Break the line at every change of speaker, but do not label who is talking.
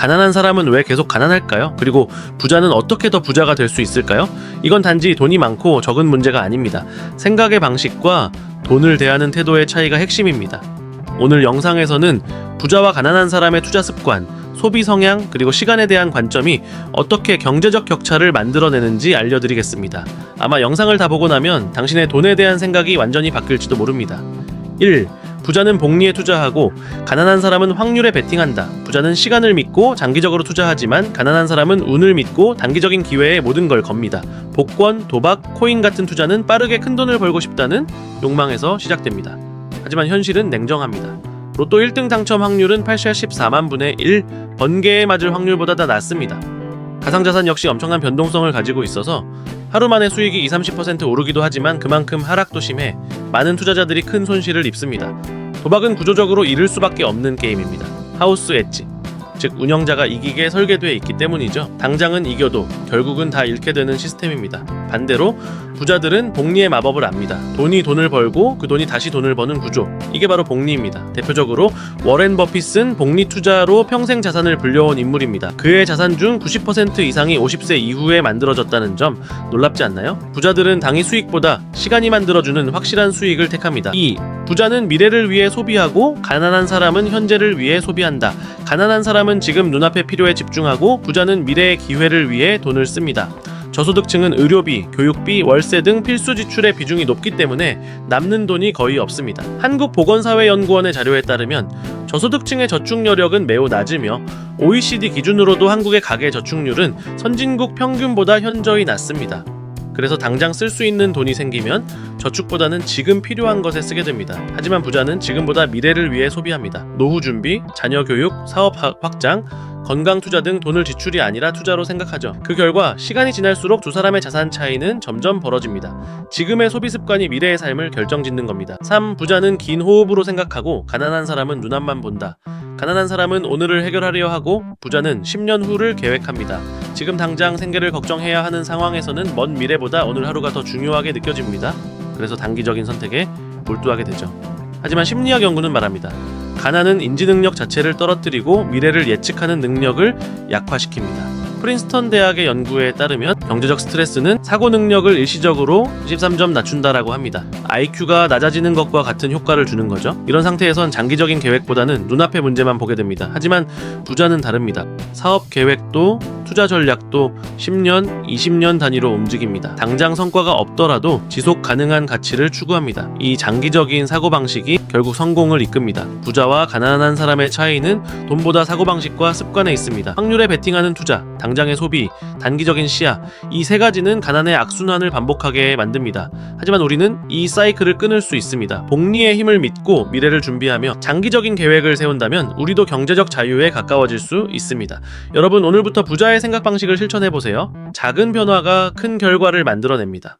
가난한 사람은 왜 계속 가난할까요? 그리고 부자는 어떻게 더 부자가 될 수 있을까요? 이건 단지 돈이 많고 적은 문제가 아닙니다. 생각의 방식과 돈을 대하는 태도의 차이가 핵심입니다. 오늘 영상에서는 부자와 가난한 사람의 투자 습관, 소비 성향, 그리고 시간에 대한 관점이 어떻게 경제적 격차를 만들어내는지 알려드리겠습니다. 아마 영상을 다 보고 나면 당신의 돈에 대한 생각이 완전히 바뀔지도 모릅니다. 1. 부자는 복리에 투자하고 가난한 사람은 확률에 베팅한다. 부자는 시간을 믿고 장기적으로 투자하지만 가난한 사람은 운을 믿고 단기적인 기회에 모든 걸 겁니다. 복권, 도박, 코인 같은 투자는 빠르게 큰 돈을 벌고 싶다는 욕망에서 시작됩니다. 하지만 현실은 냉정합니다. 로또 1등 당첨 확률은 84만 분의 1, 번개에 맞을 확률보다 다 낮습니다. 가상자산 역시 엄청난 변동성을 가지고 있어서 하루 만에 수익이 20-30% 오르기도 하지만 그만큼 하락도 심해 많은 투자자들이 큰 손실을 입습니다. 도박은 구조적으로 잃을 수밖에 없는 게임입니다. 하우스 엣지, 즉 운영자가 이기게 설계되어 있기 때문이죠. 당장은 이겨도 결국은 다 잃게 되는 시스템입니다. 반대로 부자들은 복리의 마법을 압니다. 돈이 돈을 벌고 그 돈이 다시 돈을 버는 구조, 이게 바로 복리입니다. 대표적으로 워렌 버핏은 복리 투자로 평생 자산을 불려온 인물입니다. 그의 자산 중 90% 이상이 50세 이후에 만들어졌다는 점 놀랍지 않나요? 부자들은 당위 수익보다 시간이 만들어주는 확실한 수익을 택합니다. 2. 부자는 미래를 위해 소비하고 가난한 사람은 현재를 위해 소비한다. 가난한 사람은 지금 눈앞의 필요에 집중하고 부자는 미래의 기회를 위해 돈을 씁니다. 저소득층은 의료비, 교육비, 월세 등 필수 지출의 비중이 높기 때문에 남는 돈이 거의 없습니다. 한국보건사회연구원의 자료에 따르면 저소득층의 저축 여력은 매우 낮으며 OECD 기준으로도 한국의 가계 저축률은 선진국 평균보다 현저히 낮습니다. 그래서 당장 쓸 수 있는 돈이 생기면 저축보다는 지금 필요한 것에 쓰게 됩니다. 하지만 부자는 지금보다 미래를 위해 소비합니다. 노후 준비, 자녀 교육, 사업 확장, 건강 투자 등 돈을 지출이 아니라 투자로 생각하죠. 그 결과 시간이 지날수록 두 사람의 자산 차이는 점점 벌어집니다. 지금의 소비 습관이 미래의 삶을 결정짓는 겁니다. 3. 부자는 긴 호흡으로 생각하고 가난한 사람은 눈앞만 본다. 가난한 사람은 오늘을 해결하려 하고 부자는 10년 후를 계획합니다. 지금 당장 생계를 걱정해야 하는 상황에서는 먼 미래보다 오늘 하루가 더 중요하게 느껴집니다. 그래서 단기적인 선택에 몰두하게 되죠. 하지만 심리학 연구는 말합니다. 가난은 인지 능력 자체를 떨어뜨리고 미래를 예측하는 능력을 약화시킵니다. 프린스턴 대학의 연구에 따르면 경제적 스트레스는 사고 능력을 일시적으로 13점 낮춘다라고 합니다. IQ가 낮아지는 것과 같은 효과를 주는 거죠. 이런 상태에선 장기적인 계획보다는 눈앞의 문제만 보게 됩니다. 하지만 부자는 다릅니다. 사업 계획도 투자 전략도 10년, 20년 단위로 움직입니다. 당장 성과가 없더라도 지속 가능한 가치를 추구합니다. 이 장기적인 사고방식이 결국 성공을 이끕니다. 부자와 가난한 사람의 차이는 돈보다 사고방식과 습관에 있습니다. 확률에 베팅하는 투자, 당장의 소비, 단기적인 시야, 이 세 가지는 가난의 악순환을 반복하게 만듭니다. 하지만 우리는 이 사이클을 끊을 수 있습니다. 복리의 힘을 믿고 미래를 준비하며 장기적인 계획을 세운다면 우리도 경제적 자유에 가까워질 수 있습니다. 여러분, 오늘부터 부자의 생각 방식을 실천해보세요. 작은 변화가 큰 결과를 만들어냅니다.